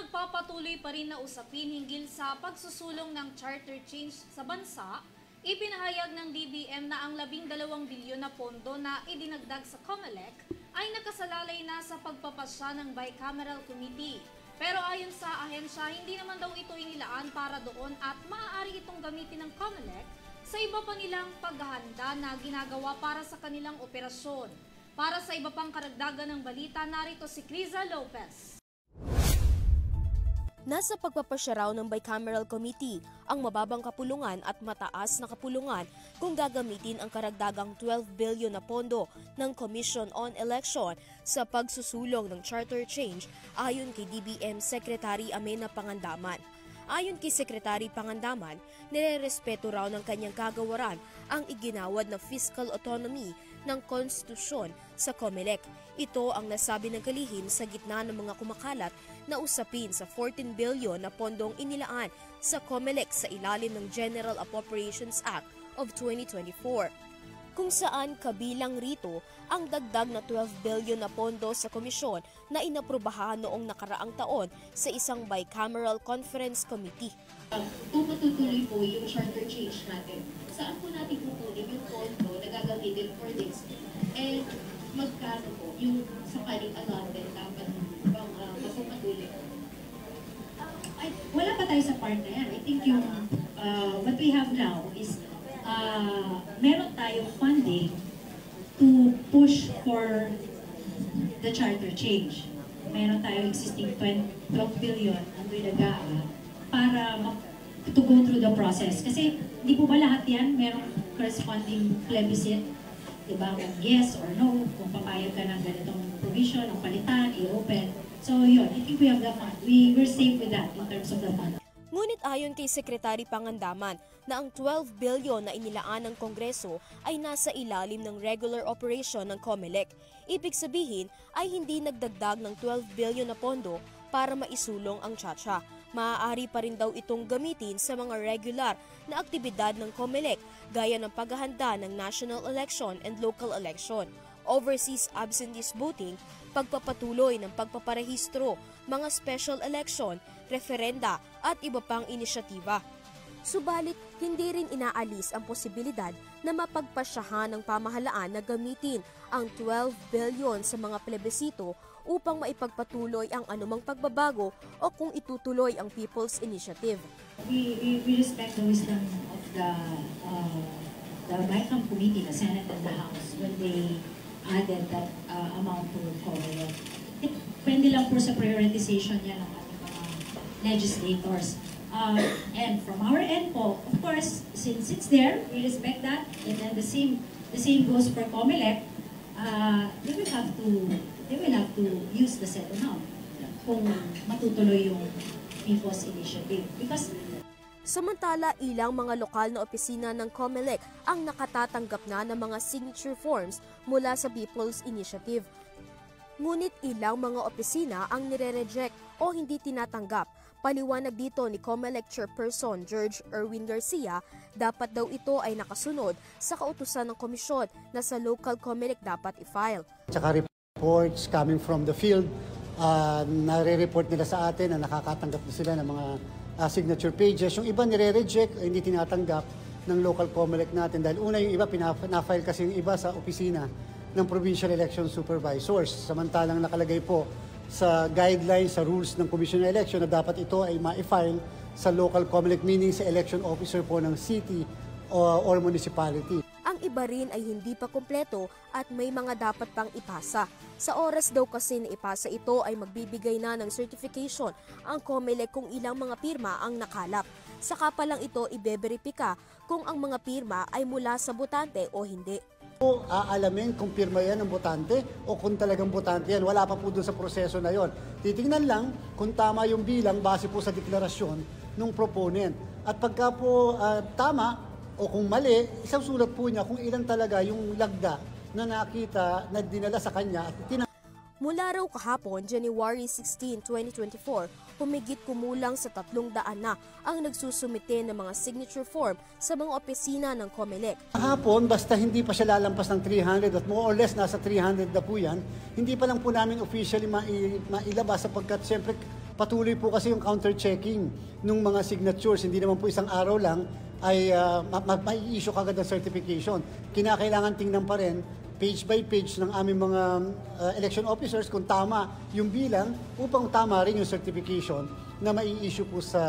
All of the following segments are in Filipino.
nagpapatuloy pa rin na usapin hinggil sa pagsusulong ng charter change sa bansa, ipinahayag ng DBM na ang 12 bilyon na pondo na idinagdag sa COMELEC ay nakasalalay na sa pagpapasya ng Bicameral Committee. Pero ayon sa ahensya, hindi naman daw ito inilaan para doon at maaari itong gamitin ng COMELEC sa iba pa nilang paghahanda na ginagawa para sa kanilang operasyon. Para sa iba pang karagdagan ng balita, narito si Criza Lopez. Nasa pagpapasya raw ng Bicameral Committee ang mababang kapulungan at mataas na kapulungan kung gagamitin ang karagdagang 12 billion na pondo ng Commission on Election sa pagsusulong ng charter change ayon kay DBM Secretary Amenah Pangandaman. Ayon kay Secretary Pangandaman, nirerespeto raw ng kanyang kagawaran ang iginawad na fiscal autonomy ng konstitusyon sa COMELEC. Ito ang nasabi ng kalihim sa gitna ng mga kumakalat na usapin sa 14 billion na pondong inilaan sa COMELEC sa ilalim ng General Appropriations Act of 2024. Kung saan kabilang rito ang dagdag na 12 billion na pondo sa komisyon na inaprubahan noong nakaraang taon sa isang Bicameral Conference Committee. Kung matutuloy po yung charter change natin, saan po natin kukunin yung pondo na gagamitin for this? And magkano po yung sakaling allotment dapat bang mapapatuloy? Wala pa tayo sa part na yan. I think yung what we have now is meron tayong funding to push for the charter change. Meron tayong existing 12 billion under the GAA para to go through the process. Kasi hindi po ba lahat yan merong corresponding plebiscite? Diba? Kung yes or no, kung papayag ka ng ganitong provision, ang palitan, i-open. So yun, I think we have the fund. We're safe with that in terms of the fund. Ngunit ayon kay Secretary Pangandaman na ang 12 billion na inilaan ng Kongreso ay nasa ilalim ng regular operation ng COMELEC. Ibig sabihin ay hindi nagdagdag ng 12 billion na pondo para maisulong ang tsa-tsa. Maaari pa rin daw itong gamitin sa mga regular na aktibidad ng COMELEC gaya ng paghahanda ng national election and local election, overseas absentees voting, pagpapatuloy ng pagpaparehistro, mga special election, referenda at iba pang inisyatiba. Subalit, hindi rin inaalis ang posibilidad na mapagpasyahan ng pamahalaan na gamitin ang 12 billion sa mga plebisito upang maipagpatuloy ang anumang pagbabago o kung itutuloy ang People's Initiative. We respect the wisdom of the Bicam Committee, the Senate and the House, when they added that amount to COMELEC. Depende lang po sa prioritization niya ng ating mga legislators. And from our end po, of course, since it's there, we respect that. And then the same goes for COMELEC. They will have to use the set amount kung matutuloy yung People's Initiative. Because samantala, ilang mga lokal na opisina ng COMELEC ang nakatatanggap na ng mga signature forms mula sa People's Initiative. Ngunit ilang mga opisina ang nire-reject o hindi tinatanggap. Paliwanag dito ni COMELEC Chairperson George Erwin Garcia, dapat daw ito ay nakasunod sa kautusan ng komisyon na sa local COMELEC dapat i-file. Tsaka reports coming from the field, nare-report nila sa atin na nakakatanggap na sila ng mga signature pages. Yung iba nire-reject, hindi tinatanggap ng local COMELEC natin dahil una yung iba pinafile kasi yung iba sa opisina ng Provincial Election Supervisors. Samantalang nakalagay po sa guidelines, sa rules ng Commission on Election na dapat ito ay ma-file sa local COMELEC, meaning sa election officer po ng city or municipality. Ang iba rin ay hindi pa kumpleto at may mga dapat pang ipasa. Sa oras daw kasi na ipasa ito ay magbibigay na ng certification ang COMELEC kung ilang mga pirma ang nakalap. Saka pa lang ito ibeberipika kung ang mga pirma ay mula sa botante o hindi. Aalamin kung pirma yan ng botante o kung talagang botante yan. Wala pa po doon sa proseso na yon. Titingnan lang kung tama yung bilang base po sa deklarasyon ng proponent. At pagka po tama o kung mali, isang sulat po niya kung ilan talaga yung lagda na nakita na dinala sa kanya. Mula raw kahapon, January 16, 2024, humigit kumulang sa 300 na ang nagsusumite ng mga signature form sa mga opisina ng COMELEC. Kahapon, basta hindi pa siya lalampas ng 300 at more or less nasa 300 na po yan, hindi pa lang po namin officially mailabas sapagkat siyempre patuloy po kasi yung counter-checking ng mga signatures. Hindi naman po isang araw lang ay mai-issue kagad ng certification. Kinakailangan tingnan pa rin page by page ng aming mga election officers kung tama yung bilang upang tama rin yung certification na mai-issue po sa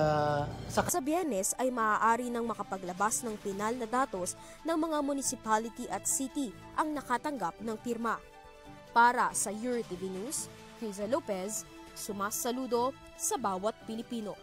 Sa Biyernes ay maaari nang makapaglabas ng pinal na datos ng mga municipality at city ang nakatanggap ng pirma. Para sa EuroTV News, Criza Lopez, sumasaludo sa bawat Pilipino.